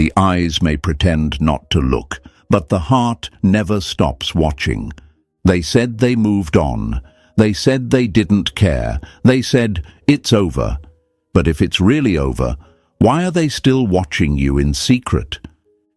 The eyes may pretend not to look, but the heart never stops watching. They said they moved on. They said they didn't care. They said, it's over. But if it's really over, why are they still watching you in secret?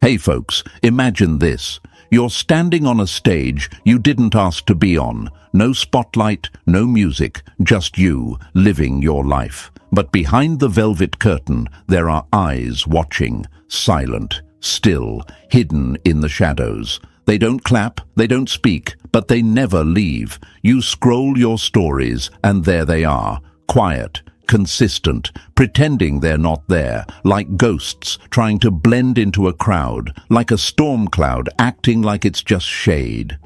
Hey folks, imagine this. You're standing on a stage you didn't ask to be on. No spotlight, no music, just you living your life. But behind the velvet curtain, there are eyes watching, silent, still, hidden in the shadows. They don't clap, they don't speak, but they never leave. You scroll your stories, and there they are, quiet, consistent, pretending they're not there, like ghosts trying to blend into a crowd, like a storm cloud acting like it's just shade.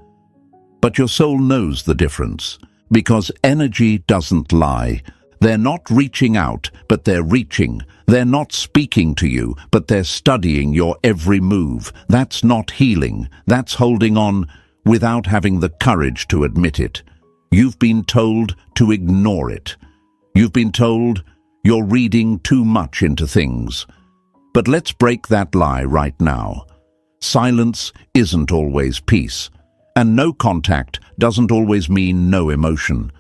But your soul knows the difference, because energy doesn't lie. They're not reaching out, but they're reaching. They're not speaking to you, but they're studying your every move. That's not healing. That's holding on without having the courage to admit it. You've been told to ignore it. You've been told you're reading too much into things. But let's break that lie right now. Silence isn't always peace, and no contact doesn't always mean no emotion.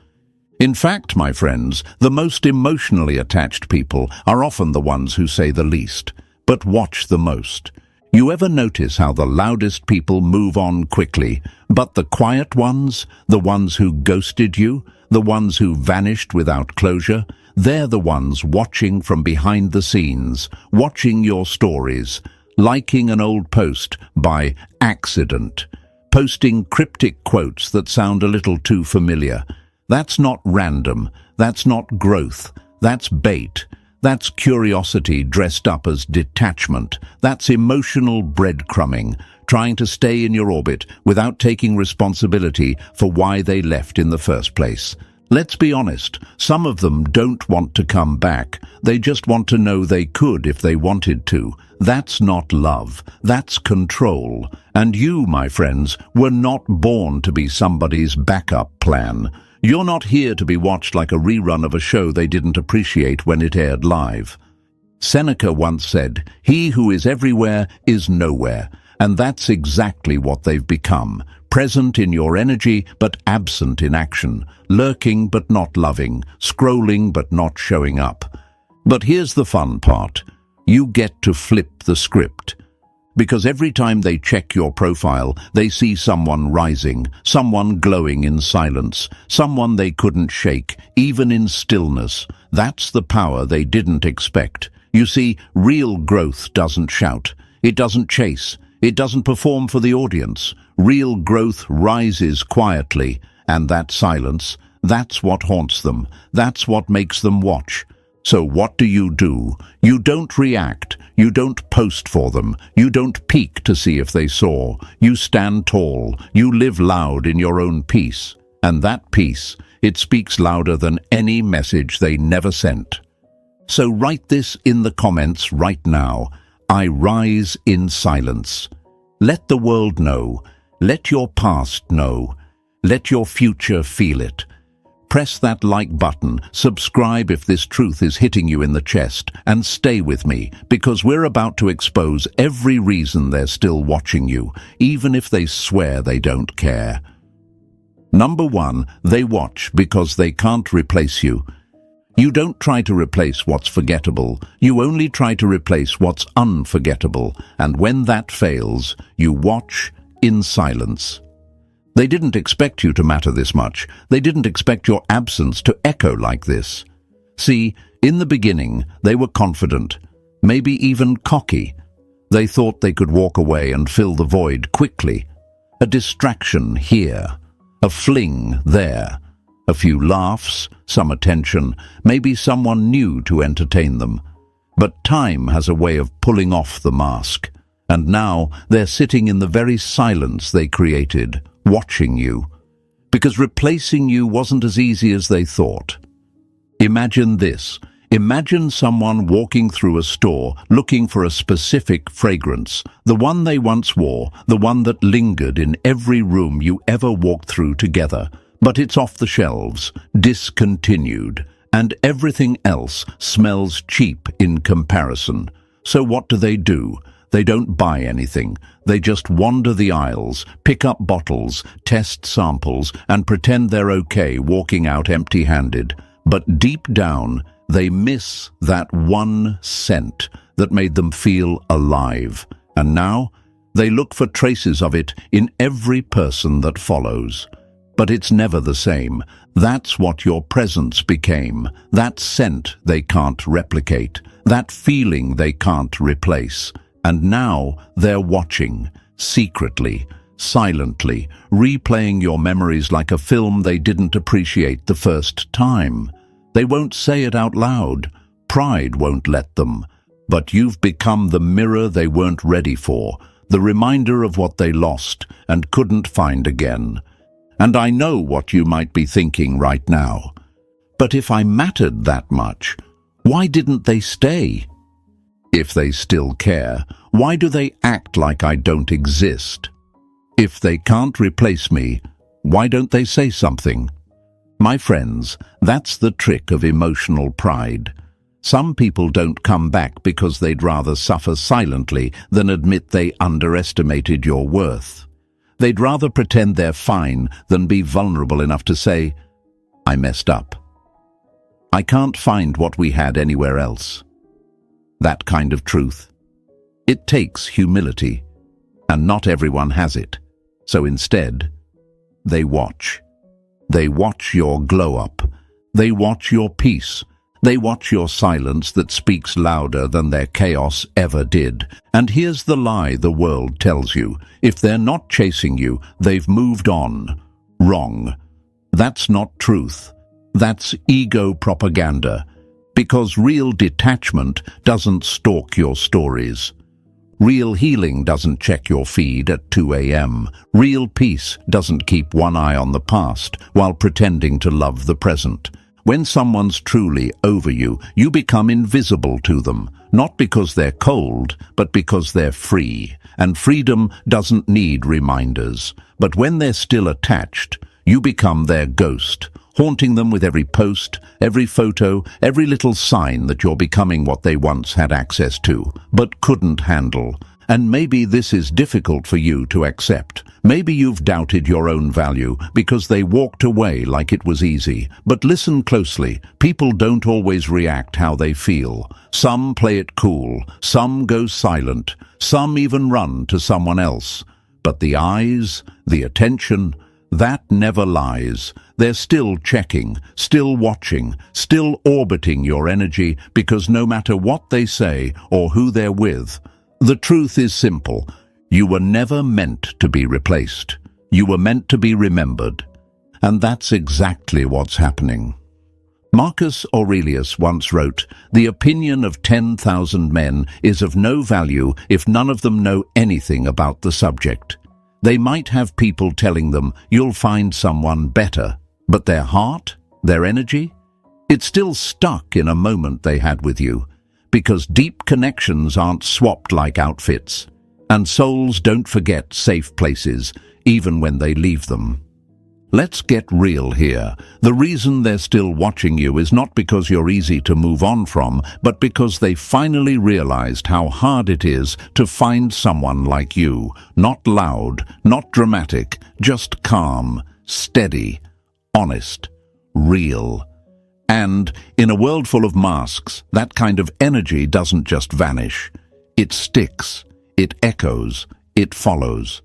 In fact, my friends, the most emotionally attached people are often the ones who say the least, but watch the most. You ever notice how the loudest people move on quickly, but the quiet ones, the ones who ghosted you, the ones who vanished without closure, they're the ones watching from behind the scenes, watching your stories, liking an old post by accident, posting cryptic quotes that sound a little too familiar. That's not random, that's not growth, that's bait, that's curiosity dressed up as detachment, that's emotional breadcrumbing, trying to stay in your orbit without taking responsibility for why they left in the first place. Let's be honest, some of them don't want to come back, they just want to know they could if they wanted to. That's not love, that's control. And you, my friends, were not born to be somebody's backup plan. You're not here to be watched like a rerun of a show they didn't appreciate when it aired live. Seneca once said, "He who is everywhere is nowhere," and that's exactly what they've become. Present in your energy, but absent in action. Lurking, but not loving. Scrolling, but not showing up. But here's the fun part. You get to flip the script. Because every time they check your profile, they see someone rising, someone glowing in silence, someone they couldn't shake, even in stillness. That's the power they didn't expect. You see, real growth doesn't shout. It doesn't chase. It doesn't perform for the audience. Real growth rises quietly, and that silence, that's what haunts them. That's what makes them watch. So what do? You don't react. You don't post for them. You don't peek to see if they saw. You stand tall. You live loud in your own peace. And that peace, it speaks louder than any message they never sent. So write this in the comments right now. I rise in silence. Let the world know. Let your past know. Let your future feel it. Press that like button, subscribe if this truth is hitting you in the chest, and stay with me, because we're about to expose every reason they're still watching you, even if they swear they don't care. Number 1, they watch because they can't replace you. You don't try to replace what's forgettable, you only try to replace what's unforgettable, and when that fails, you watch in silence. They didn't expect you to matter this much. They didn't expect your absence to echo like this. See, in the beginning, they were confident, maybe even cocky. They thought they could walk away and fill the void quickly. A distraction here, a fling there, a few laughs, some attention, maybe someone new to entertain them. But time has a way of pulling off the mask. And now they're sitting in the very silence they created, watching you, because replacing you wasn't as easy as they thought. Imagine this. Imagine someone walking through a store looking for a specific fragrance, the one they once wore, the one that lingered in every room you ever walked through together. But it's off the shelves, discontinued, and everything else smells cheap in comparison. So what do? They don't buy anything. They just wander the aisles, pick up bottles, test samples, and pretend they're okay walking out empty-handed. But deep down, they miss that one scent that made them feel alive. And now, they look for traces of it in every person that follows. But it's never the same. That's what your presence became. That scent they can't replicate. That feeling they can't replace. And now they're watching, secretly, silently, replaying your memories like a film they didn't appreciate the first time. They won't say it out loud. Pride won't let them. But you've become the mirror they weren't ready for, the reminder of what they lost and couldn't find again. And I know what you might be thinking right now. But if I mattered that much, why didn't they stay? If they still care, why do they act like I don't exist? If they can't replace me, why don't they say something? My friends, that's the trick of emotional pride. Some people don't come back because they'd rather suffer silently than admit they underestimated your worth. They'd rather pretend they're fine than be vulnerable enough to say, I messed up. I can't find what we had anywhere else. That kind of truth. It takes humility, and not everyone has it. So instead, they watch. They watch your glow-up. They watch your peace. They watch your silence that speaks louder than their chaos ever did. And here's the lie the world tells you. If they're not chasing you, they've moved on. Wrong. That's not truth. That's ego propaganda. Because real detachment doesn't stalk your stories. Real healing doesn't check your feed at 2 a.m. Real peace doesn't keep one eye on the past while pretending to love the present. When someone's truly over you, you become invisible to them, not because they're cold, but because they're free. And freedom doesn't need reminders. But when they're still attached, you become their ghost, haunting them with every post, every photo, every little sign that you're becoming what they once had access to, but couldn't handle. And maybe this is difficult for you to accept. Maybe you've doubted your own value because they walked away like it was easy. But listen closely. People don't always react how they feel. Some play it cool. Some go silent. Some even run to someone else. But the eyes, the attention, that never lies. They're still checking, still watching, still orbiting your energy because no matter what they say or who they're with, the truth is simple. You were never meant to be replaced. You were meant to be remembered. And that's exactly what's happening. Marcus Aurelius once wrote, "The opinion of 10,000 men is of no value if none of them know anything about the subject." They might have people telling them, you'll find someone better, but their heart, their energy, it's still stuck in a moment they had with you, because deep connections aren't swapped like outfits, and souls don't forget safe places, even when they leave them. Let's get real here. The reason they're still watching you is not because you're easy to move on from, but because they finally realized how hard it is to find someone like you. Not loud, not dramatic, just calm, steady, honest, real. And in a world full of masks, that kind of energy doesn't just vanish. It sticks, it echoes, it follows.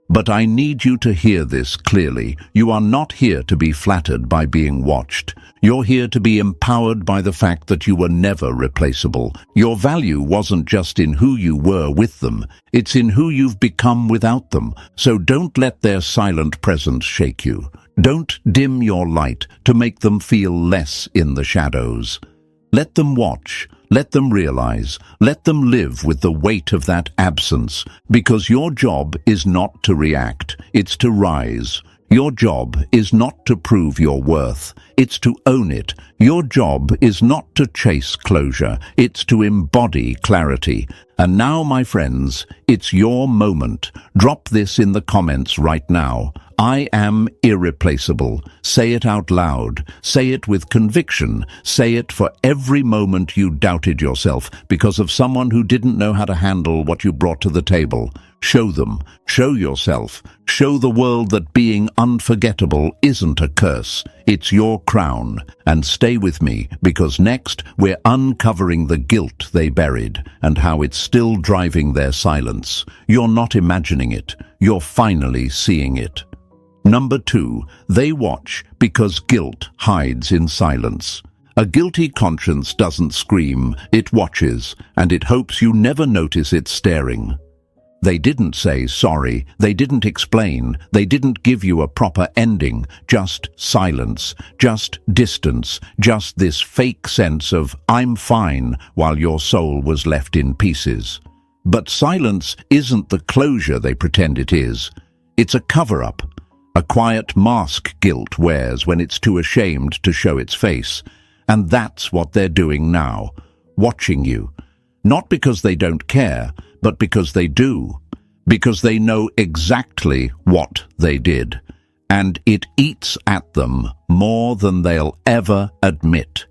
But I need you to hear this clearly. You are not here to be flattered by being watched. You're here to be empowered by the fact that you were never replaceable. Your value wasn't just in who you were with them. It's in who you've become without them. So don't let their silent presence shake you. Don't dim your light to make them feel less in the shadows. Let them watch. Let them realize, let them live with the weight of that absence, because your job is not to react, it's to rise. Your job is not to prove your worth, it's to own it. Your job is not to chase closure, it's to embody clarity. And now, my friends, it's your moment. Drop this in the comments right now. I am irreplaceable. Say it out loud. Say it with conviction. Say it for every moment you doubted yourself because of someone who didn't know how to handle what you brought to the table. Show them. Show yourself. Show the world that being unforgettable isn't a curse. It's your crown. And stay with me, because next we're uncovering the guilt they buried and how it's still driving their silence. You're not imagining it. You're finally seeing it. Number 2, they watch because guilt hides in silence. A guilty conscience doesn't scream, it watches, and it hopes you never notice it staring. They didn't say sorry, they didn't explain, they didn't give you a proper ending, just silence, just distance, just this fake sense of I'm fine while your soul was left in pieces. But silence isn't the closure they pretend it is. It's a cover-up, a quiet mask guilt wears when it's too ashamed to show its face. And that's what they're doing now, watching you. Not because they don't care, but because they do. Because they know exactly what they did. And it eats at them more than they'll ever admit.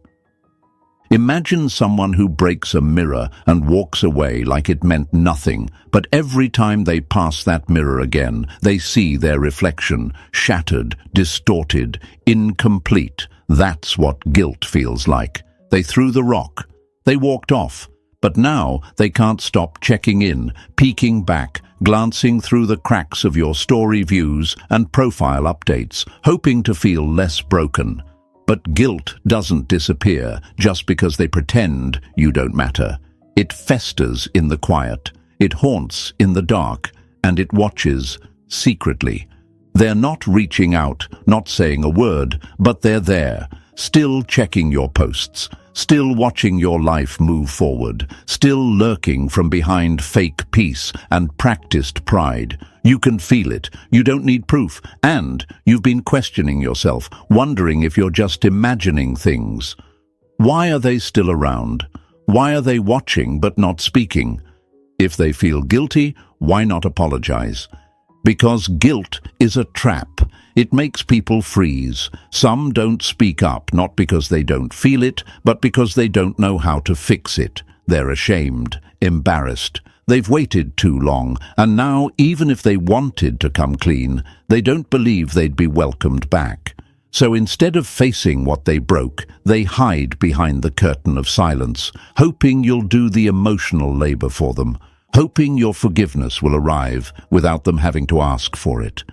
Imagine someone who breaks a mirror and walks away like it meant nothing, but every time they pass that mirror again, they see their reflection, shattered, distorted, incomplete. That's what guilt feels like. They threw the rock. They walked off. But now they can't stop checking in, peeking back, glancing through the cracks of your story views and profile updates, hoping to feel less broken. But guilt doesn't disappear just because they pretend you don't matter. It festers in the quiet, it haunts in the dark, and it watches secretly. They're not reaching out, not saying a word, but they're there, still checking your posts, still watching your life move forward, still lurking from behind fake peace and practiced pride. You can feel it, you don't need proof, and you've been questioning yourself, wondering if you're just imagining things. Why are they still around? Why are they watching but not speaking? If they feel guilty, why not apologize? Because guilt is a trap. It makes people freeze. Some don't speak up, not because they don't feel it, but because they don't know how to fix it. They're ashamed, embarrassed. They've waited too long, and now, even if they wanted to come clean, they don't believe they'd be welcomed back. So instead of facing what they broke, they hide behind the curtain of silence, hoping you'll do the emotional labor for them, hoping your forgiveness will arrive without them having to ask for it.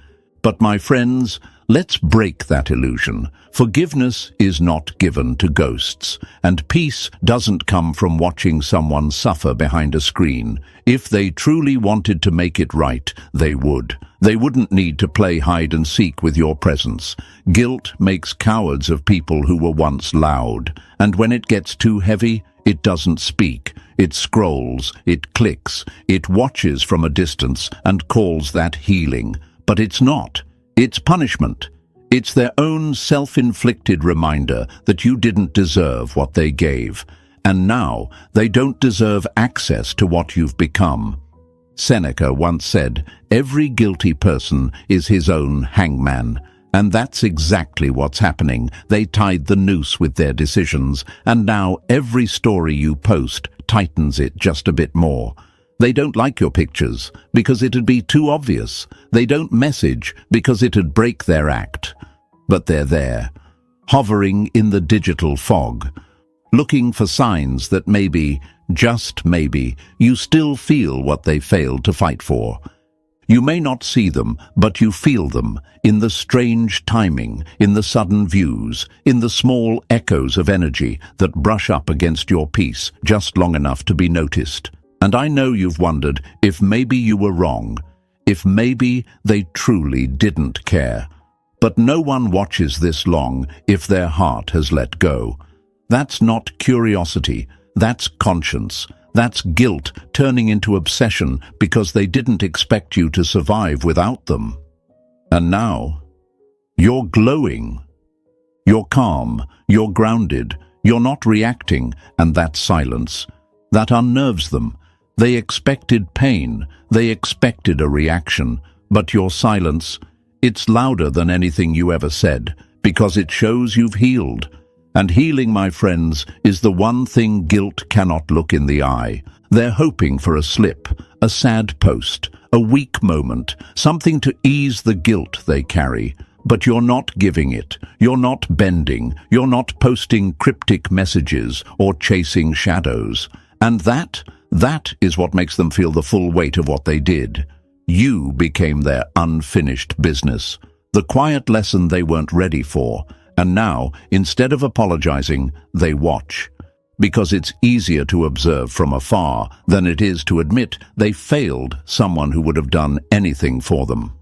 But my friends, let's break that illusion. Forgiveness is not given to ghosts, and peace doesn't come from watching someone suffer behind a screen. If they truly wanted to make it right, they would. They wouldn't need to play hide and seek with your presence. Guilt makes cowards of people who were once loud, and when it gets too heavy, it doesn't speak. It scrolls, it clicks, it watches from a distance and calls that healing. But it's not. It's punishment. It's their own self-inflicted reminder that you didn't deserve what they gave. And now they don't deserve access to what you've become. Seneca once said, "Every guilty person is his own hangman." And that's exactly what's happening. They tied the noose with their decisions, and now every story you post tightens it just a bit more. They don't like your pictures because it'd be too obvious. They don't message because it'd break their act. But they're there, hovering in the digital fog, looking for signs that maybe, just maybe, you still feel what they failed to fight for. You may not see them, but you feel them, in the strange timing, in the sudden views, in the small echoes of energy that brush up against your peace just long enough to be noticed. And I know you've wondered if maybe you were wrong, if maybe they truly didn't care. But no one watches this long if their heart has let go. That's not curiosity, that's conscience. That's guilt turning into obsession because they didn't expect you to survive without them. And now, you're glowing. You're calm, you're grounded, you're not reacting, and that silence, that unnerves them. They expected pain, they expected a reaction, but your silence, It's louder than anything you ever said, because it shows you've healed. And healing, my friends, is the one thing guilt cannot look in the eye. They're hoping for a slip, a sad post, a weak moment, something to ease the guilt they carry. But you're not giving it. You're not bending. You're not posting cryptic messages or chasing shadows. And that is what makes them feel the full weight of what they did. You became their unfinished business, the quiet lesson they weren't ready for. And now, instead of apologizing, they watch. Because it's easier to observe from afar than it is to admit they failed someone who would have done anything for them.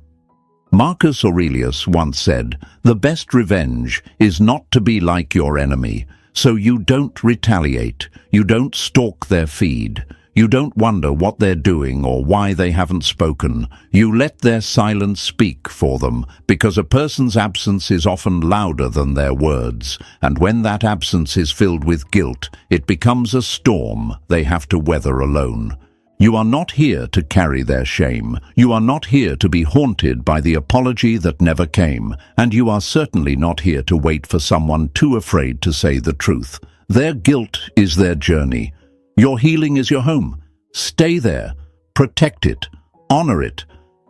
Marcus Aurelius once said, "The best revenge is not to be like your enemy, so you don't retaliate, you don't stalk their feed, you don't wonder what they're doing or why they haven't spoken. You let their silence speak for them, because a person's absence is often louder than their words, and when that absence is filled with guilt, it becomes a storm they have to weather alone. You are not here to carry their shame. You are not here to be haunted by the apology that never came, and you are certainly not here to wait for someone too afraid to say the truth. Their guilt is their journey. Your healing is your home. Stay there, protect it, honor it,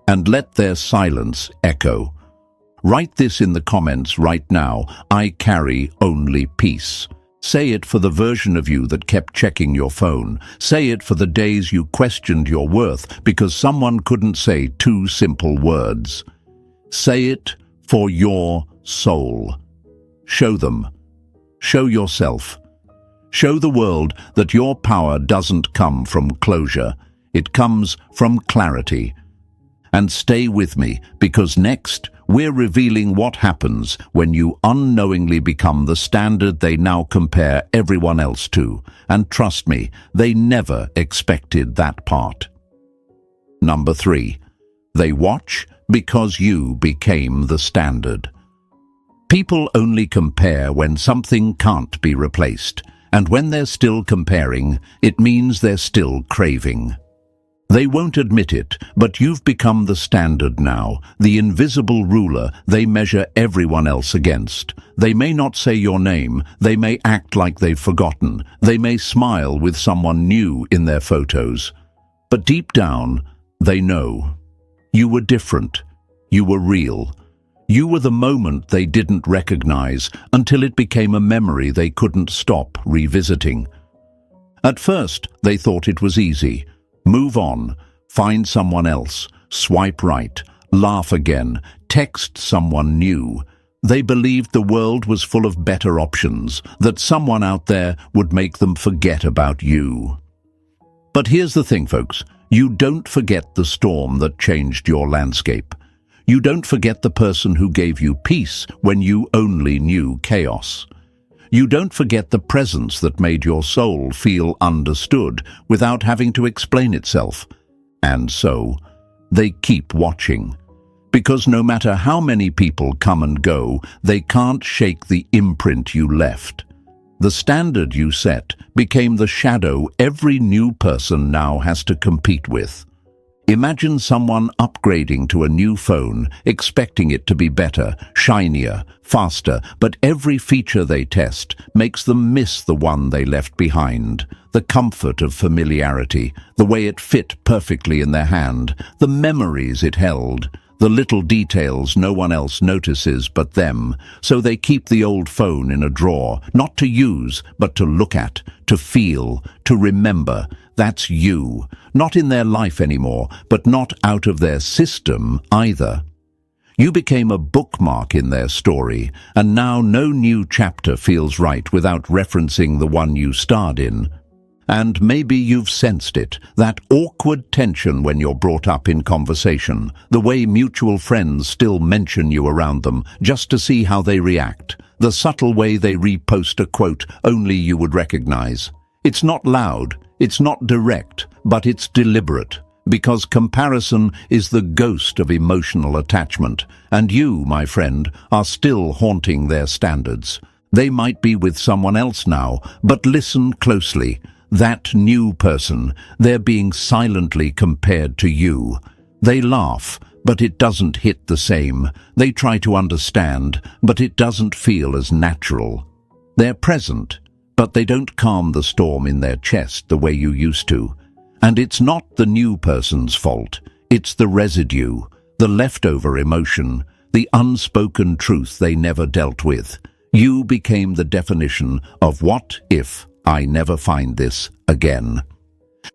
and let their silence echo. Write this in the comments right now: I carry only peace. Say it for the version of you that kept checking your phone. Say it for the days you questioned your worth because someone couldn't say two simple words. Say it for your soul. Show them. Show yourself. Show the world that your power doesn't come from closure. It comes from clarity. And stay with me, because next we're revealing what happens when you unknowingly become the standard they now compare everyone else to. And trust me, they never expected that part. Number 3. They watch because you became the standard. People only compare when something can't be replaced. And when they're still comparing, it means they're still craving. They won't admit it, but you've become the standard now, the invisible ruler they measure everyone else against. They may not say your name, they may act like they've forgotten, they may smile with someone new in their photos. But deep down, they know. You were different. You were real. You were the moment they didn't recognize until it became a memory they couldn't stop revisiting. At first, they thought it was easy. Move on, find someone else, swipe right, laugh again, text someone new. They believed the world was full of better options, that someone out there would make them forget about you. But here's the thing, folks. You don't forget the storm that changed your landscape. You don't forget the person who gave you peace when you only knew chaos. You don't forget the presence that made your soul feel understood without having to explain itself. And so, they keep watching. Because no matter how many people come and go, they can't shake the imprint you left. The standard you set became the shadow every new person now has to compete with. Imagine someone upgrading to a new phone, expecting it to be better, shinier, faster, but every feature they test makes them miss the one they left behind. The comfort of familiarity, the way it fit perfectly in their hand, the memories it held, the little details no one else notices but them. So they keep the old phone in a drawer, not to use, but to look at, to feel, to remember. That's you. Not in their life anymore, but not out of their system either. You became a bookmark in their story, and now no new chapter feels right without referencing the one you starred in. And maybe you've sensed it, that awkward tension when you're brought up in conversation, the way mutual friends still mention you around them just to see how they react, the subtle way they repost a quote only you would recognize. It's not loud, it's not direct, but it's deliberate, because comparison is the ghost of emotional attachment, and you, my friend, are still haunting their standards. They might be with someone else now, but listen closely. That new person, they're being silently compared to you. They laugh, but it doesn't hit the same. They try to understand, but it doesn't feel as natural. They're present, but they don't calm the storm in their chest the way you used to. And it's not the new person's fault. It's the residue, the leftover emotion, the unspoken truth they never dealt with. You became the definition of what if I never find this again.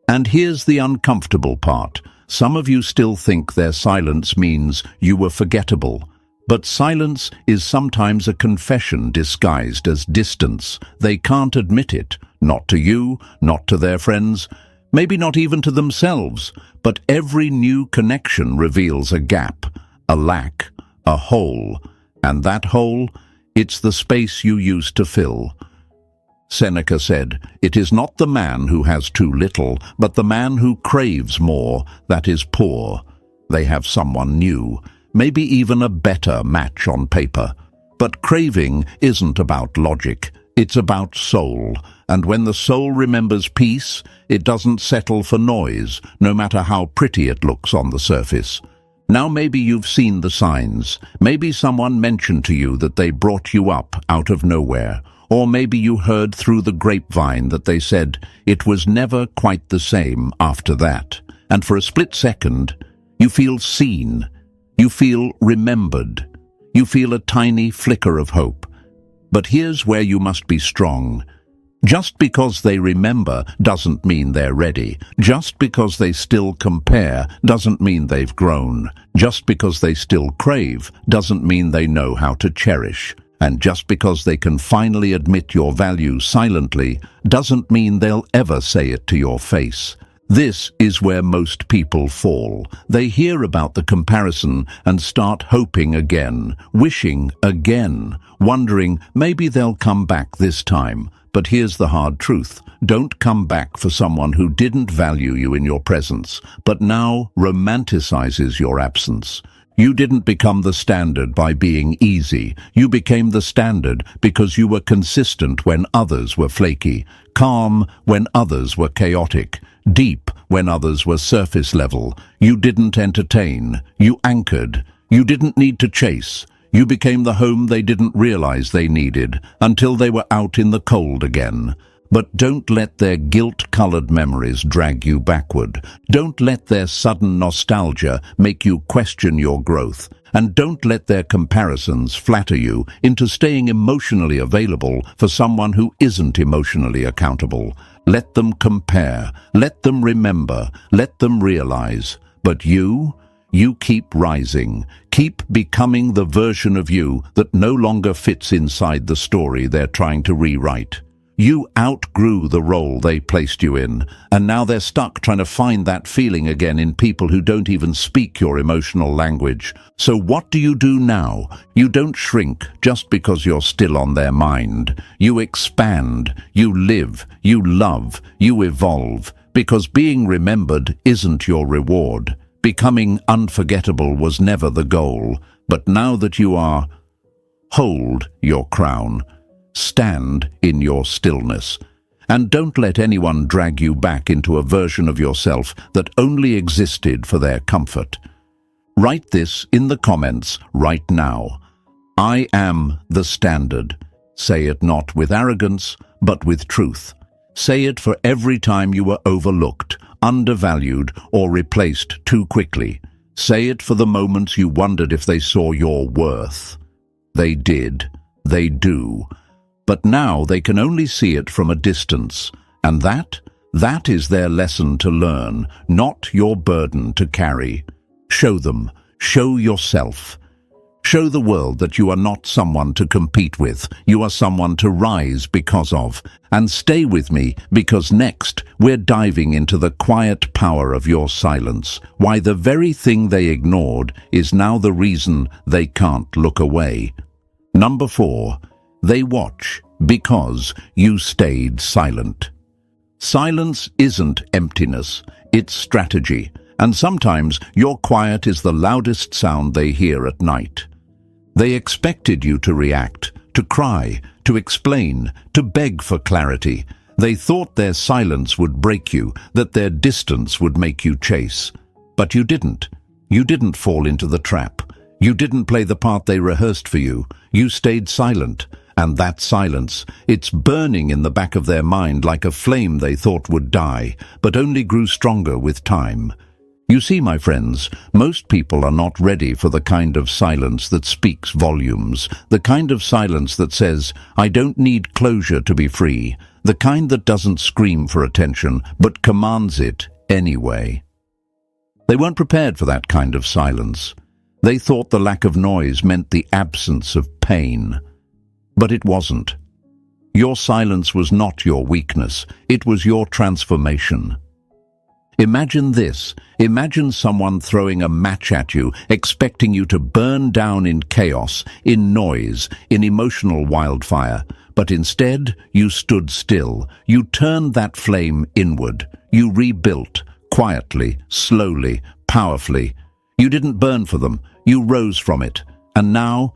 And here's the uncomfortable part. Some of you still think their silence means you were forgettable. But silence is sometimes a confession disguised as distance. They can't admit it, not to you, not to their friends, maybe not even to themselves. But every new connection reveals a gap, a lack, a hole. And that hole, it's the space you used to fill. Seneca said, "It is not the man who has too little, but the man who craves more, that is poor." They have someone new, maybe even a better match on paper. But craving isn't about logic, it's about soul. And when the soul remembers peace, it doesn't settle for noise, no matter how pretty it looks on the surface. Now maybe you've seen the signs. Maybe someone mentioned to you that they brought you up out of nowhere. Or maybe you heard through the grapevine that they said it was never quite the same after that. And for a split second, you feel seen. You feel remembered. You feel a tiny flicker of hope. But here's where you must be strong. Just because they remember doesn't mean they're ready. Just because they still compare doesn't mean they've grown. Just because they still crave doesn't mean they know how to cherish. And just because they can finally admit your value silently doesn't mean they'll ever say it to your face. This is where most people fall. They hear about the comparison and start hoping again, wishing again, wondering maybe they'll come back this time. But here's the hard truth. Don't come back for someone who didn't value you in your presence, but now romanticizes your absence. You didn't become the standard by being easy. You became the standard because you were consistent when others were flaky, calm when others were chaotic, deep when others were surface level. You didn't entertain. You anchored. You didn't need to chase. You became the home they didn't realize they needed until they were out in the cold again. But don't let their guilt-colored memories drag you backward. Don't let their sudden nostalgia make you question your growth. And don't let their comparisons flatter you into staying emotionally available for someone who isn't emotionally accountable. Let them compare. Let them remember. Let them realize. But you keep rising. Keep becoming the version of you that no longer fits inside the story they're trying to rewrite. You outgrew the role they placed you in, and now they're stuck trying to find that feeling again in people who don't even speak your emotional language. So what do you do now? You don't shrink just because you're still on their mind. You expand, you live, you love, you evolve, because being remembered isn't your reward. Becoming unforgettable was never the goal, but now that you are, hold your crown. Stand in your stillness. And don't let anyone drag you back into a version of yourself that only existed for their comfort. Write this in the comments right now. I am the standard. Say it not with arrogance, but with truth. Say it for every time you were overlooked, undervalued, or replaced too quickly. Say it for the moments you wondered if they saw your worth. They did. They do. But now they can only see it from a distance, and that is their lesson to learn, not your burden to carry. Show them, show yourself. Show the world that you are not someone to compete with, you are someone to rise because of. And stay with me, because next we're diving into the quiet power of your silence, why the very thing they ignored is now the reason they can't look away. Number 4. They watch because you stayed silent. Silence isn't emptiness, it's strategy, and sometimes your quiet is the loudest sound they hear at night. They expected you to react, to cry, to explain, to beg for clarity. They thought their silence would break you, that their distance would make you chase. But you didn't. You didn't fall into the trap. You didn't play the part they rehearsed for you. You stayed silent. And that silence, it's burning in the back of their mind like a flame they thought would die, but only grew stronger with time. You see, my friends, most people are not ready for the kind of silence that speaks volumes, the kind of silence that says, I don't need closure to be free, the kind that doesn't scream for attention, but commands it anyway. They weren't prepared for that kind of silence. They thought the lack of noise meant the absence of pain. But it wasn't. Your silence was not your weakness, it was your transformation. Imagine this. Imagine someone throwing a match at you, expecting you to burn down in chaos, in noise, in emotional wildfire. But instead, you stood still. You turned that flame inward. You rebuilt, quietly, slowly, powerfully. You didn't burn for them. You rose from it. And now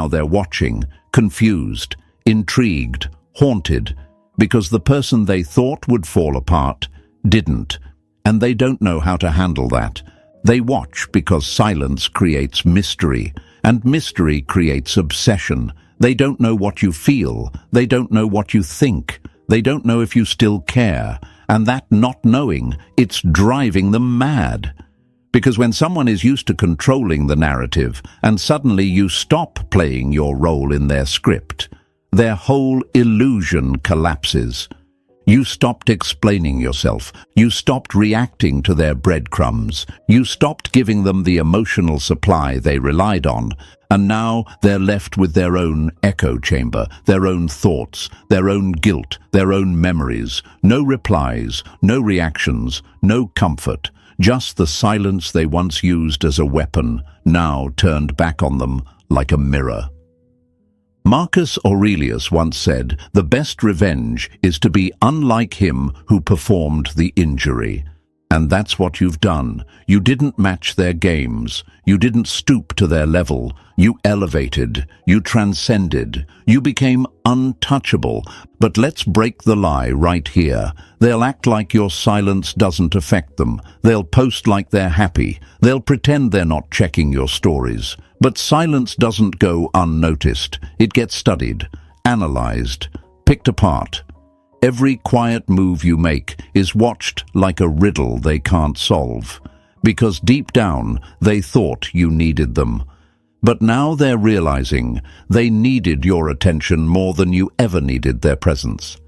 they're watching, confused, intrigued, haunted, because the person they thought would fall apart didn't. And they don't know how to handle that. They watch because silence creates mystery, and mystery creates obsession. They don't know what you feel. They don't know what you think. They don't know if you still care. And that not knowing, it's driving them mad. Because when someone is used to controlling the narrative, and suddenly you stop playing your role in their script, their whole illusion collapses. You stopped explaining yourself. You stopped reacting to their breadcrumbs. You stopped giving them the emotional supply they relied on. And now they're left with their own echo chamber, their own thoughts, their own guilt, their own memories. No replies, no reactions, no comfort. Just the silence they once used as a weapon, now turned back on them like a mirror. Marcus Aurelius once said, "The best revenge is to be unlike him who performed the injury." And that's what you've done. You didn't match their games. You didn't stoop to their level. You elevated. You transcended. You became untouchable. But let's break the lie right here. They'll act like your silence doesn't affect them. They'll post like they're happy. They'll pretend they're not checking your stories. But silence doesn't go unnoticed. It gets studied, analyzed, picked apart. Every quiet move you make is watched like a riddle they can't solve, because deep down they thought you needed them. But now they're realizing they needed your attention more than you ever needed their presence.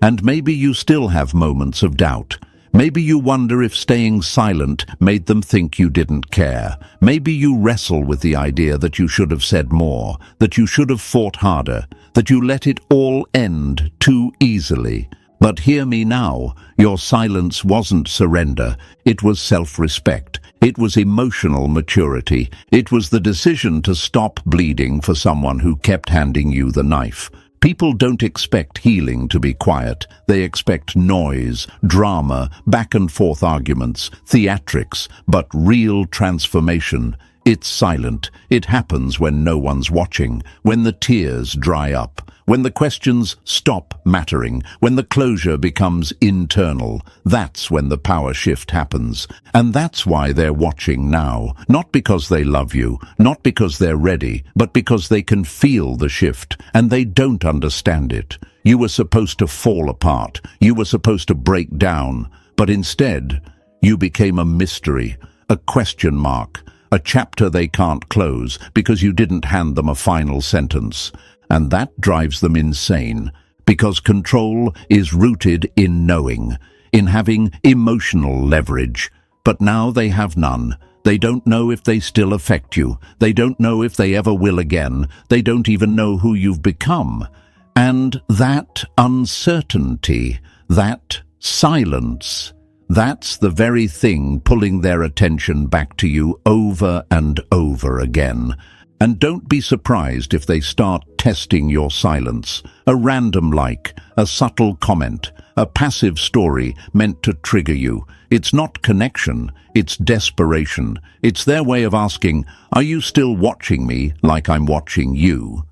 And maybe you still have moments of doubt. Maybe you wonder if staying silent made them think you didn't care. Maybe you wrestle with the idea that you should have said more, that you should have fought harder, that you let it all end too easily. But hear me now, your silence wasn't surrender, it was self-respect. It was emotional maturity. It was the decision to stop bleeding for someone who kept handing you the knife. People don't expect healing to be quiet. They expect noise, drama, back-and-forth arguments, theatrics, but real transformation. It's silent. It happens when no one's watching, when the tears dry up, when the questions stop mattering, when the closure becomes internal. That's when the power shift happens. And that's why they're watching now. Not because they love you, not because they're ready, but because they can feel the shift, and they don't understand it. You were supposed to fall apart. You were supposed to break down. But instead, you became a mystery, a question mark, a chapter they can't close because you didn't hand them a final sentence. And that drives them insane, because control is rooted in knowing, in having emotional leverage. But now they have none. They don't know if they still affect you. They don't know if they ever will again. They don't even know who you've become. And that uncertainty, that silence, that's the very thing pulling their attention back to you over and over again. And don't be surprised if they start testing your silence. A random like, a subtle comment, a passive story meant to trigger you. It's not connection, it's desperation. It's their way of asking, are you still watching me like I'm watching you?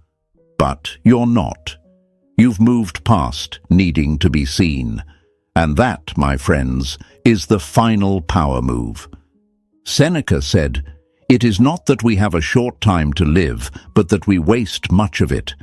But you're not. You've moved past needing to be seen. And that, my friends, is the final power move. Seneca said, It is not that we have a short time to live, but that we waste much of it.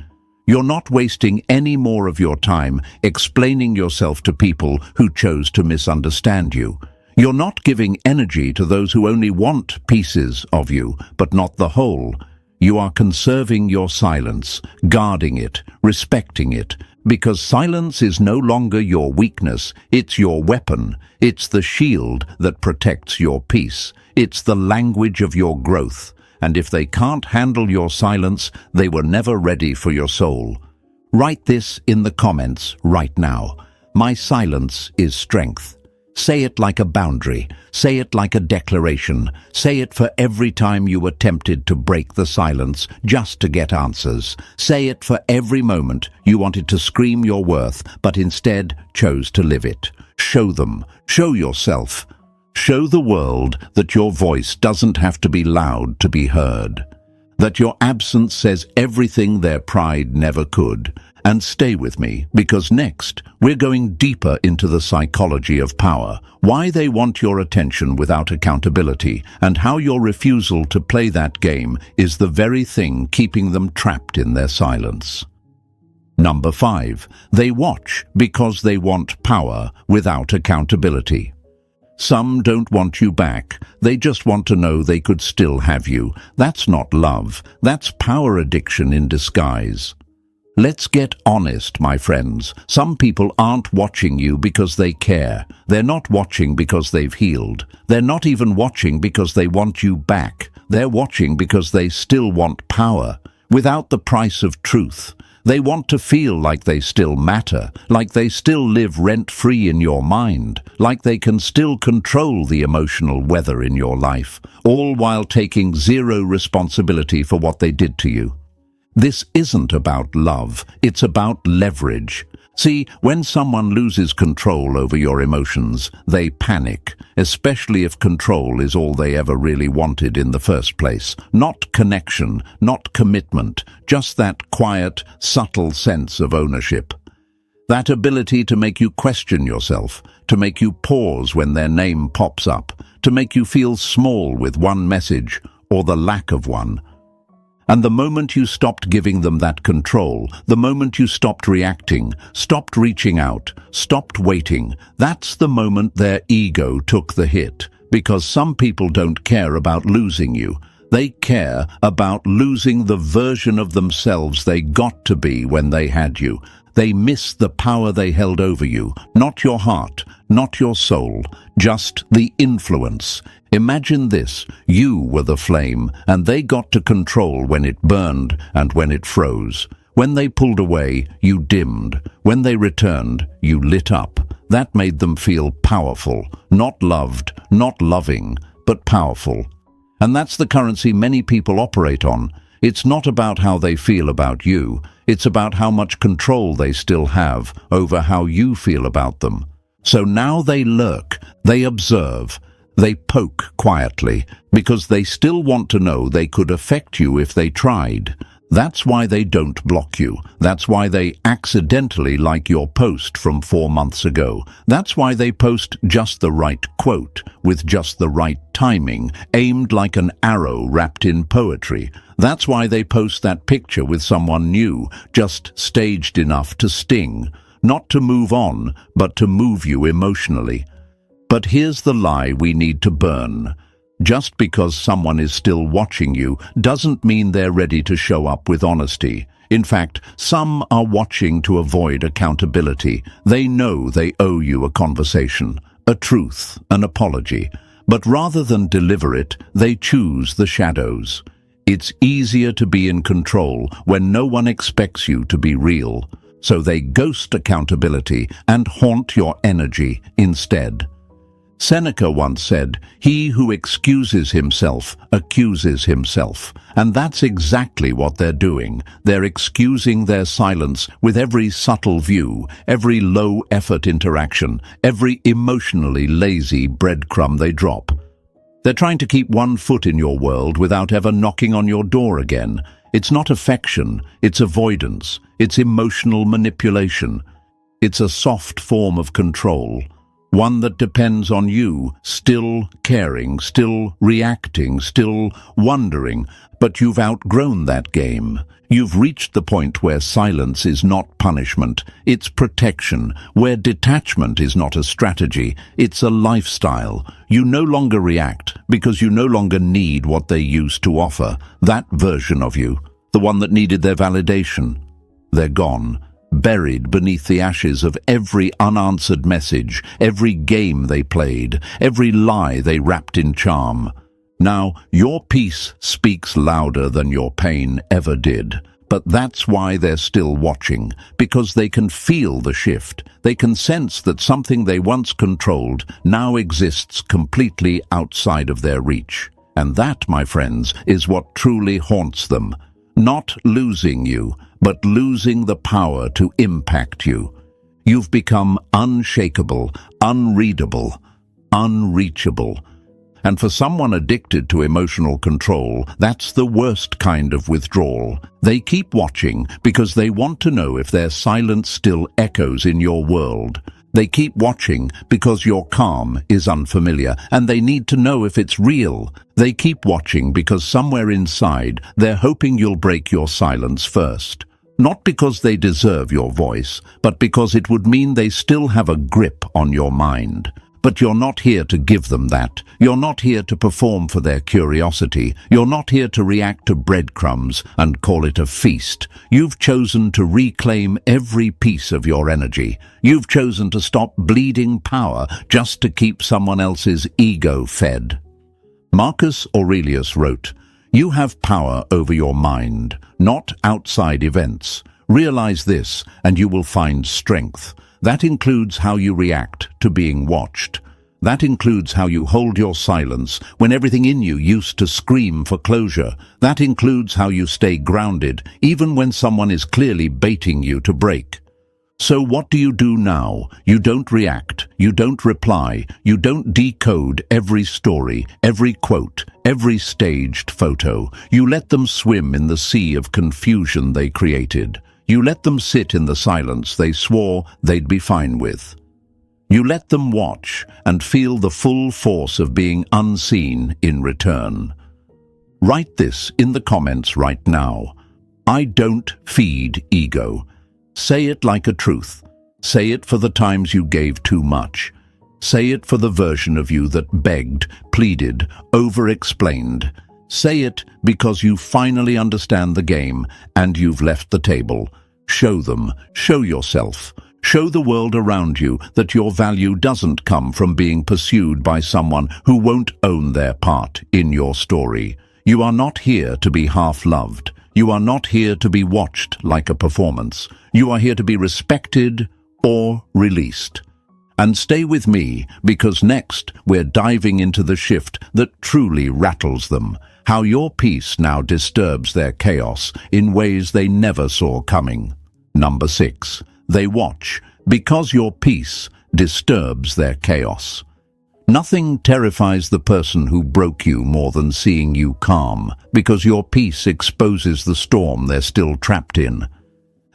You're not wasting any more of your time explaining yourself to people who chose to misunderstand you. You're not giving energy to those who only want pieces of you, but not the whole. You are conserving your silence, guarding it, respecting it, because silence is no longer your weakness, it's your weapon. It's the shield that protects your peace. It's the language of your growth. And if they can't handle your silence, they were never ready for your soul. Write this in the comments right now. My silence is strength. Say it like a boundary. Say it like a declaration. Say it for every time you were tempted to break the silence just to get answers. Say it for every moment you wanted to scream your worth, but instead chose to live it. Show them. Show yourself. Show the world that your voice doesn't have to be loud to be heard. That your absence says everything their pride never could. And stay with me, because next, we're going deeper into the psychology of power, why they want your attention without accountability, and how your refusal to play that game is the very thing keeping them trapped in their silence. Number 5. They watch because they want power without accountability. Some don't want you back. They just want to know they could still have you. That's not love. That's power addiction in disguise. Let's get honest, my friends. Some people aren't watching you because they care. They're not watching because they've healed. They're not even watching because they want you back. They're watching because they still want power, without the price of truth. They want to feel like they still matter, like they still live rent-free in your mind, like they can still control the emotional weather in your life, all while taking zero responsibility for what they did to you. This isn't about love, it's about leverage. See, when someone loses control over your emotions, they panic, especially if control is all they ever really wanted in the first place. Not connection, not commitment, just that quiet, subtle sense of ownership. That ability to make you question yourself, to make you pause when their name pops up, to make you feel small with one message, or the lack of one. And the moment you stopped giving them that control, the moment you stopped reacting, stopped reaching out, stopped waiting, that's the moment their ego took the hit. Because some people don't care about losing you. They care about losing the version of themselves they got to be when they had you. They miss the power they held over you, not your heart, not your soul, just the influence. Imagine this, you were the flame, and they got to control when it burned and when it froze. When they pulled away, you dimmed. When they returned, you lit up. That made them feel powerful, not loved, not loving, but powerful. And that's the currency many people operate on. It's not about how they feel about you. It's about how much control they still have over how you feel about them. So now they lurk, they observe, they poke quietly, because they still want to know they could affect you if they tried. That's why they don't block you. That's why they accidentally like your post from 4 months ago. That's why they post just the right quote, with just the right timing, aimed like an arrow wrapped in poetry. That's why they post that picture with someone new, just staged enough to sting. Not to move on, but to move you emotionally. But here's the lie we need to burn. Just because someone is still watching you doesn't mean they're ready to show up with honesty. In fact, some are watching to avoid accountability. They know they owe you a conversation, a truth, an apology. But rather than deliver it, they choose the shadows. It's easier to be in control when no one expects you to be real. So they ghost accountability and haunt your energy instead. Seneca once said, "He who excuses himself accuses himself." And that's exactly what they're doing. They're excusing their silence with every subtle view, every low-effort interaction, every emotionally lazy breadcrumb they drop. They're trying to keep one foot in your world without ever knocking on your door again. It's not affection, it's avoidance, it's emotional manipulation. It's a soft form of control. one that depends on you, still caring, still reacting, still wondering, but you've outgrown that game. You've reached the point where silence is not punishment, it's protection, where detachment is not a strategy, it's a lifestyle. You no longer react because you no longer need what they used to offer. That version of you, the one that needed their validation, they're gone, buried beneath the ashes of every unanswered message, every game they played, every lie they wrapped in charm. Now, your peace speaks louder than your pain ever did. But that's why they're still watching, because they can feel the shift. They can sense that something they once controlled now exists completely outside of their reach. And that, my friends, is what truly haunts them. Not losing you, but losing the power to impact you. You've become unshakable, unreadable, unreachable. And for someone addicted to emotional control, that's the worst kind of withdrawal. They keep watching because they want to know if their silence still echoes in your world. They keep watching because your calm is unfamiliar, and they need to know if it's real. They keep watching because somewhere inside, they're hoping you'll break your silence first. Not because they deserve your voice, but because it would mean they still have a grip on your mind. But you're not here to give them that. You're not here to perform for their curiosity. You're not here to react to breadcrumbs and call it a feast. You've chosen to reclaim every piece of your energy. You've chosen to stop bleeding power just to keep someone else's ego fed. Marcus Aurelius wrote, "You have power over your mind, not outside events. Realize this, and you will find strength. That includes how you react to being watched. That includes how you hold your silence when everything in you used to scream for closure. That includes how you stay grounded even when someone is clearly baiting you to break. So what do you do now? You don't react, you don't reply, you don't decode every story, every quote, every staged photo. You let them swim in the sea of confusion they created. You let them sit in the silence they swore they'd be fine with. You let them watch and feel the full force of being unseen in return. Write this in the comments right now. I don't feed ego. Say it like a truth. Say it for the times you gave too much. Say it for the version of you that begged, pleaded, over-explained. Say it because you finally understand the game and you've left the table. Show them, show yourself, show the world around you that your value doesn't come from being pursued by someone who won't own their part in your story. You are not here to be half-loved. You are not here to be watched like a performance. You are here to be respected or released. And stay with me, because next we're diving into the shift that truly rattles them. How your peace now disturbs their chaos in ways they never saw coming. Number 6. They watch because your peace disturbs their chaos. Nothing terrifies the person who broke you more than seeing you calm, because your peace exposes the storm they're still trapped in.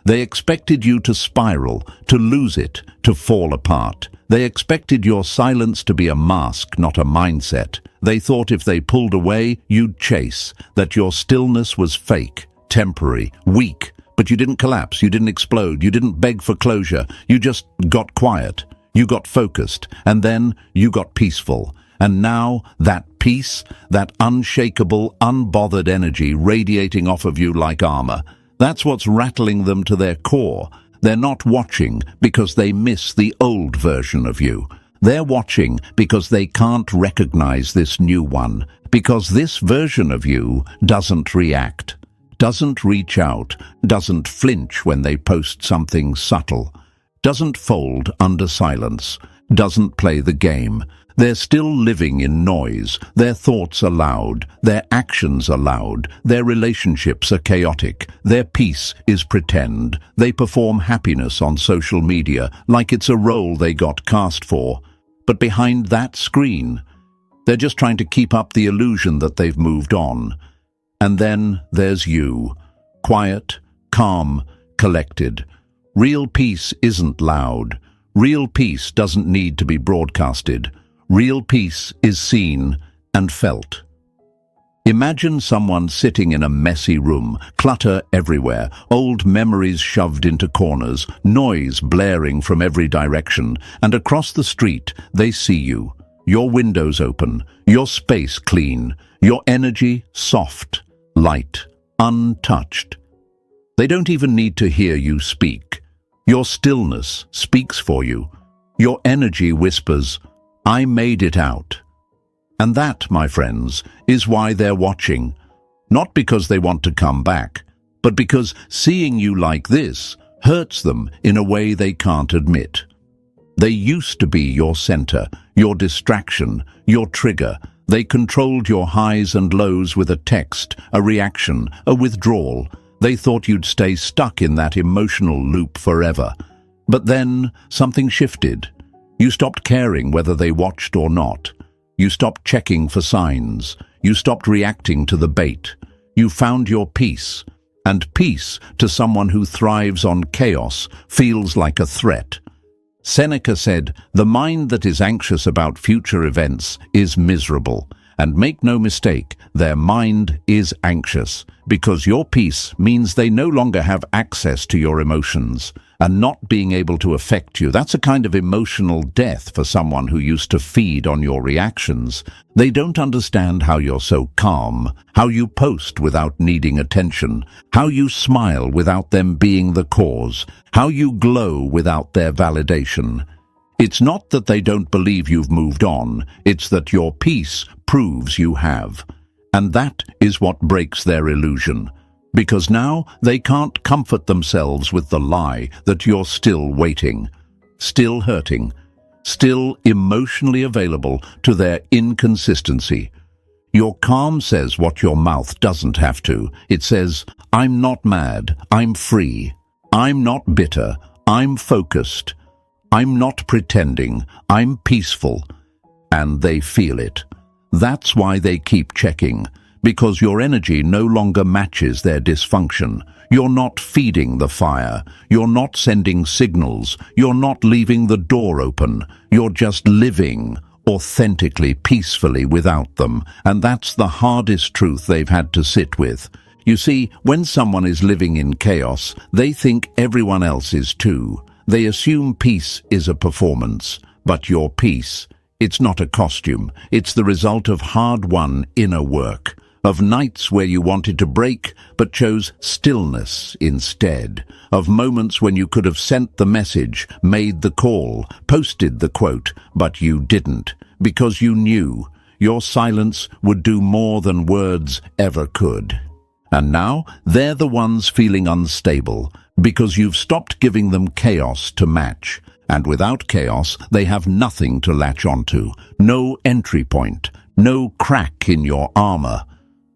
They expected you to spiral, to lose it, to fall apart. They expected your silence to be a mask, not a mindset. They thought if they pulled away, you'd chase, that your stillness was fake, temporary, weak. But you didn't collapse, you didn't explode, you didn't beg for closure. You just got quiet, you got focused, and then you got peaceful. And now that peace, that unshakable, unbothered energy radiating off of you like armor, that's what's rattling them to their core. They're not watching because they miss the old version of you. They're watching because they can't recognize this new one, because this version of you doesn't react, doesn't reach out, doesn't flinch when they post something subtle, doesn't fold under silence, doesn't play the game. They're still living in noise. Their thoughts are loud. Their actions are loud. Their relationships are chaotic. Their peace is pretend. They perform happiness on social media like it's a role they got cast for. But behind that screen, they're just trying to keep up the illusion that they've moved on. And then there's you, quiet, calm, collected. Real peace isn't loud. Real peace doesn't need to be broadcasted. Real peace is seen and felt. Imagine someone sitting in a messy room, clutter everywhere, old memories shoved into corners, noise blaring from every direction, and across the street they see you. Your windows open, your space clean, your energy soft, light, untouched. They don't even need to hear you speak. Your stillness speaks for you. Your energy whispers, "I made it out." And that, my friends, is why they're watching. Not because they want to come back, but because seeing you like this hurts them in a way they can't admit. They used to be your center, your distraction, your trigger. They controlled your highs and lows with a text, a reaction, a withdrawal. They thought you'd stay stuck in that emotional loop forever. But then something shifted. You stopped caring whether they watched or not. You stopped checking for signs. You stopped reacting to the bait. You found your peace. And peace, to someone who thrives on chaos, feels like a threat. Seneca said, "The mind that is anxious about future events is miserable." And make no mistake, their mind is anxious, because your peace means they no longer have access to your emotions. And not being able to affect you, that's a kind of emotional death for someone who used to feed on your reactions. They don't understand how you're so calm, how you post without needing attention, how you smile without them being the cause, how you glow without their validation. It's not that they don't believe you've moved on, it's that your peace proves you have. And that is what breaks their illusion. Because now they can't comfort themselves with the lie that you're still waiting, still hurting, still emotionally available to their inconsistency. Your calm says what your mouth doesn't have to. It says, "I'm not mad, I'm free. I'm not bitter, I'm focused. I'm not pretending, I'm peaceful." And they feel it. That's why they keep checking. Because your energy no longer matches their dysfunction. You're not feeding the fire. You're not sending signals. You're not leaving the door open. You're just living authentically, peacefully without them. And that's the hardest truth they've had to sit with. You see, when someone is living in chaos, they think everyone else is too. They assume peace is a performance. But your peace, it's not a costume. It's the result of hard-won inner work. Of nights where you wanted to break but chose stillness instead. Of moments when you could have sent the message, made the call, posted the quote, but you didn't, because you knew your silence would do more than words ever could. And now they're the ones feeling unstable, because you've stopped giving them chaos to match. And without chaos, they have nothing to latch onto, no entry point, no crack in your armor.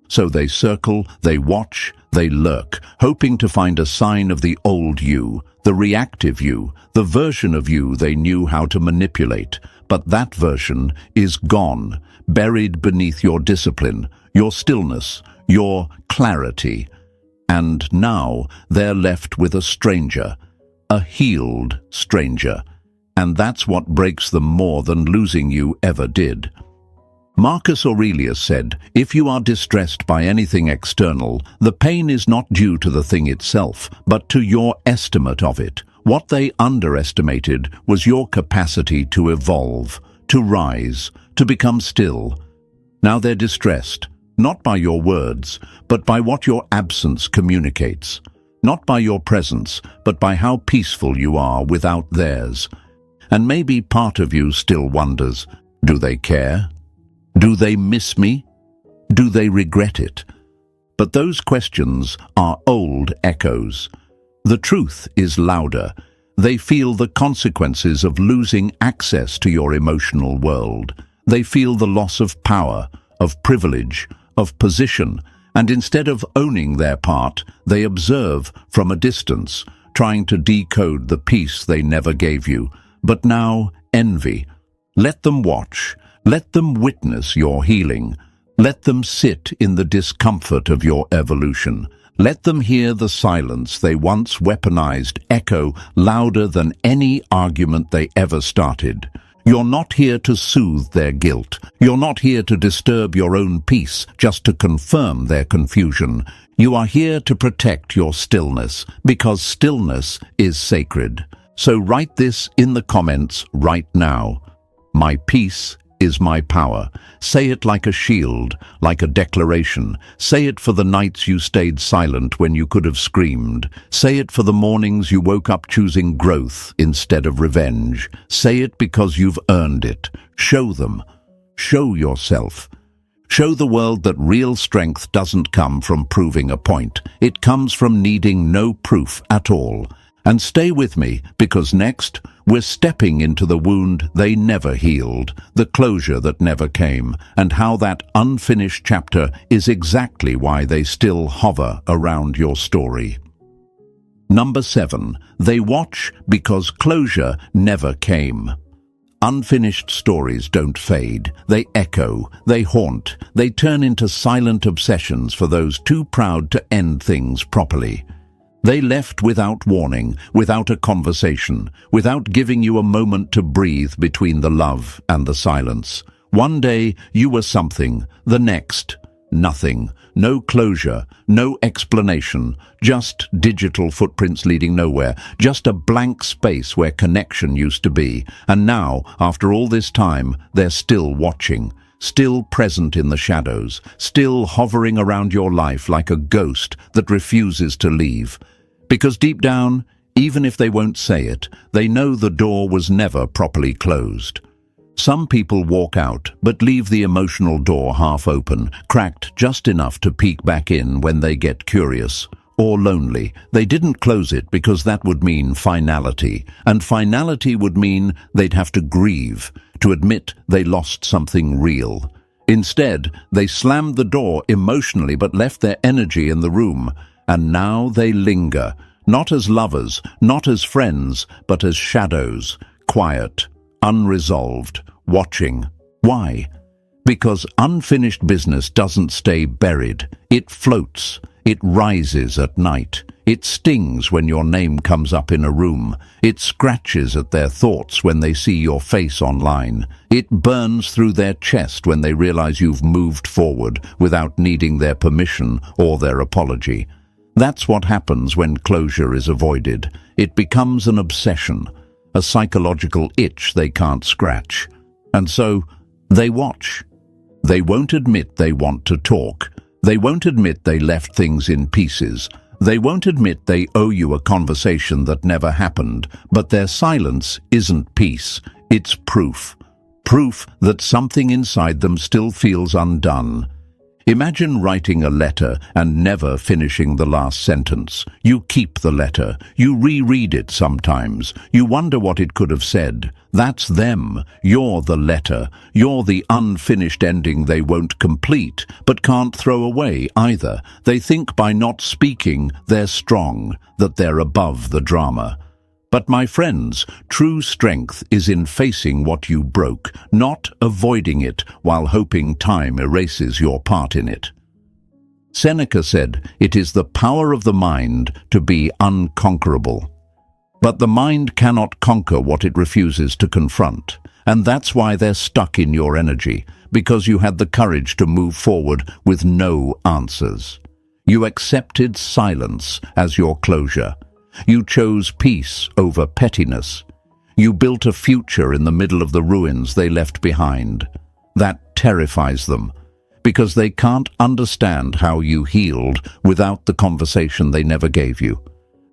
So they circle, they watch, they lurk, hoping to find a sign of the old you, the reactive you, the version of you they knew how to manipulate. But that version is gone, buried beneath your discipline, your stillness, your clarity. And now they're left with a stranger, a healed stranger. And that's what breaks them more than losing you ever did. Marcus Aurelius said, "If you are distressed by anything external, the pain is not due to the thing itself, but to your estimate of it. What they underestimated was your capacity to evolve, to rise, to become still. Now they're distressed, not by your words, but by what your absence communicates. Not by your presence, but by how peaceful you are without theirs. And maybe part of you still wonders, do they care? Do they miss me? Do they regret it? But those questions are old echoes. The truth is louder. They feel the consequences of losing access to your emotional world. They feel the loss of power, of privilege, of position, and instead of owning their part, they observe from a distance, trying to decode the peace they never gave you. But now, envy. Let them watch. Let them witness your healing. Let them sit in the discomfort of your evolution. Let them hear the silence they once weaponized echo louder than any argument they ever started. You're not here to soothe their guilt. You're not here to disturb your own peace just to confirm their confusion. You are here to protect your stillness, because stillness is sacred. So write this in the comments right now. My peace is my power. Say it like a shield, like a declaration. Say it for the nights you stayed silent when you could have screamed. Say it for the mornings you woke up choosing growth instead of revenge. Say it because you've earned it. Show them. Show yourself. Show the world that real strength doesn't come from proving a point. It comes from needing no proof at all. And stay with me, because next, we're stepping into the wound they never healed, the closure that never came, and how that unfinished chapter is exactly why they still hover around your story. Number 7. They watch because closure never came. Unfinished stories don't fade. They echo, they haunt, they turn into silent obsessions for those too proud to end things properly. They left without warning, without a conversation, without giving you a moment to breathe between the love and the silence. One day you were something, the next, nothing. No closure, no explanation, just digital footprints leading nowhere, just a blank space where connection used to be. And now, after all this time, they're still watching. Still present in the shadows, still hovering around your life like a ghost that refuses to leave. Because deep down, even if they won't say it, they know the door was never properly closed. Some people walk out, but leave the emotional door half open, cracked just enough to peek back in when they get curious. Or lonely. They didn't close it because that would mean finality, and finality would mean they'd have to grieve, to admit they lost something real. Instead, they slammed the door emotionally but left their energy in the room. And now they linger, not as lovers, not as friends, but as shadows, quiet, unresolved, watching. Why? Because unfinished business doesn't stay buried. It floats. It rises at night. It stings when your name comes up in a room. It scratches at their thoughts when they see your face online. It burns through their chest when they realize you've moved forward without needing their permission or their apology. That's what happens when closure is avoided. It becomes an obsession, a psychological itch they can't scratch. And so, they watch. They won't admit they want to talk. They won't admit they left things in pieces. They won't admit they owe you a conversation that never happened. But their silence isn't peace. It's proof. Proof that something inside them still feels undone. Imagine writing a letter and never finishing the last sentence. You keep the letter. You reread it sometimes. You wonder what it could have said. That's them. You're the letter. You're the unfinished ending they won't complete, but can't throw away either. They think by not speaking, they're strong, that they're above the drama. But my friends, true strength is in facing what you broke, not avoiding it while hoping time erases your part in it. Seneca said, "It is the power of the mind to be unconquerable." But the mind cannot conquer what it refuses to confront. And that's why they're stuck in your energy, because you had the courage to move forward with no answers. You accepted silence as your closure. You chose peace over pettiness. You built a future in the middle of the ruins they left behind. That terrifies them, because they can't understand how you healed without the conversation they never gave you.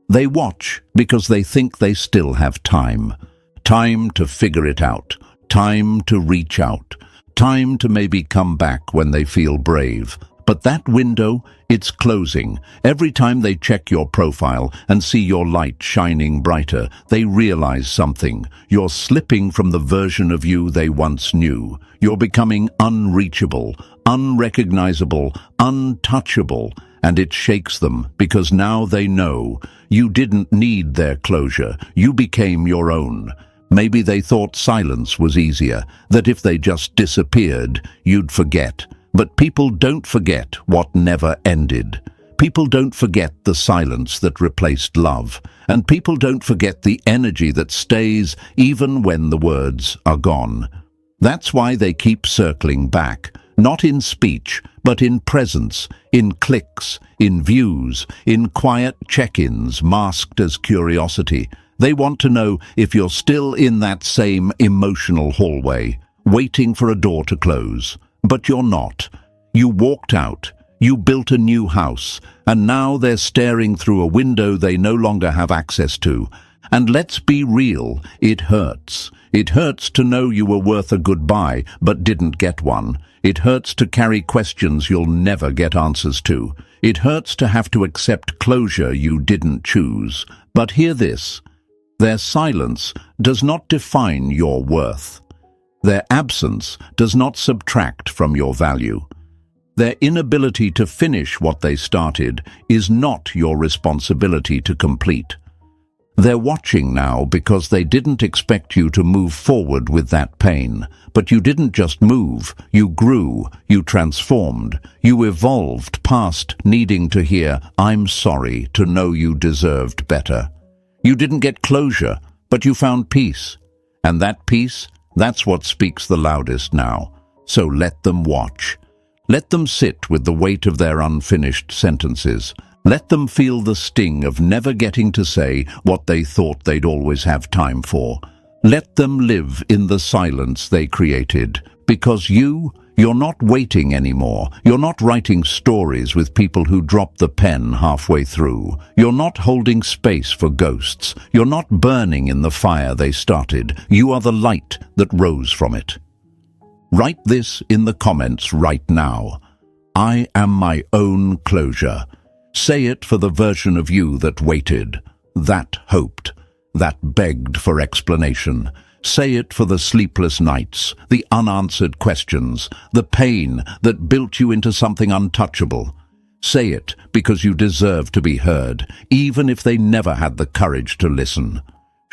They watch because they think they still have time. Time to figure it out. Time to reach out. Time to maybe come back when they feel brave. But that window, it's closing. Every time they check your profile and see your light shining brighter, they realize something. You're slipping from the version of you they once knew. You're becoming unreachable, unrecognizable, untouchable, and it shakes them because now they know you didn't need their closure. You became your own. Maybe they thought silence was easier, that if they just disappeared, you'd forget. But people don't forget what never ended. People don't forget the silence that replaced love, and people don't forget the energy that stays even when the words are gone. That's why they keep circling back, not in speech, but in presence, in clicks, in views, in quiet check-ins masked as curiosity. They want to know if you're still in that same emotional hallway, waiting for a door to close. But you're not. You walked out. You built a new house, and now they're staring through a window they no longer have access to. And let's be real, it hurts. It hurts to know you were worth a goodbye, but didn't get one. It hurts to carry questions you'll never get answers to. It hurts to have to accept closure you didn't choose. But hear this. Their silence does not define your worth. Their absence does not subtract from your value. Their inability to finish what they started is not your responsibility to complete. They're watching now because they didn't expect you to move forward with that pain. But you didn't just move, you grew, you transformed, you evolved past needing to hear, "I'm sorry," to know you deserved better. You didn't get closure, but you found peace. And that peace, that's what speaks the loudest now. So let them watch. Let them sit with the weight of their unfinished sentences. Let them feel the sting of never getting to say what they thought they'd always have time for. Let them live in the silence they created. Because you're not waiting anymore. You're not writing stories with people who drop the pen halfway through. You're not holding space for ghosts. You're not burning in the fire they started. You are the light that rose from it. Write this in the comments right now. I am my own closure. Say it for the version of you that waited, that hoped, that begged for explanation. Say it for the sleepless nights, the unanswered questions, the pain that built you into something untouchable. Say it because you deserve to be heard, even if they never had the courage to listen.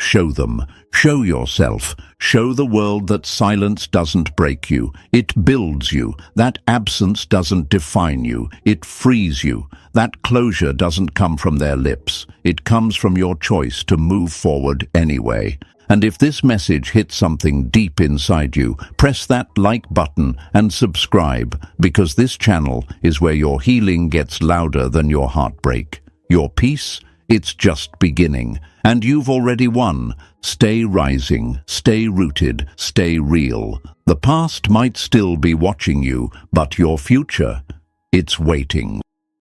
Show them, show yourself, show the world that silence doesn't break you. It builds you. That absence doesn't define you. It frees you. That closure doesn't come from their lips. It comes from your choice to move forward anyway. And if this message hits something deep inside you, press that like button and subscribe, because this channel is where your healing gets louder than your heartbreak. Your peace, it's just beginning. And you've already won. Stay rising, stay rooted, stay real. The past might still be watching you, but your future, it's waiting.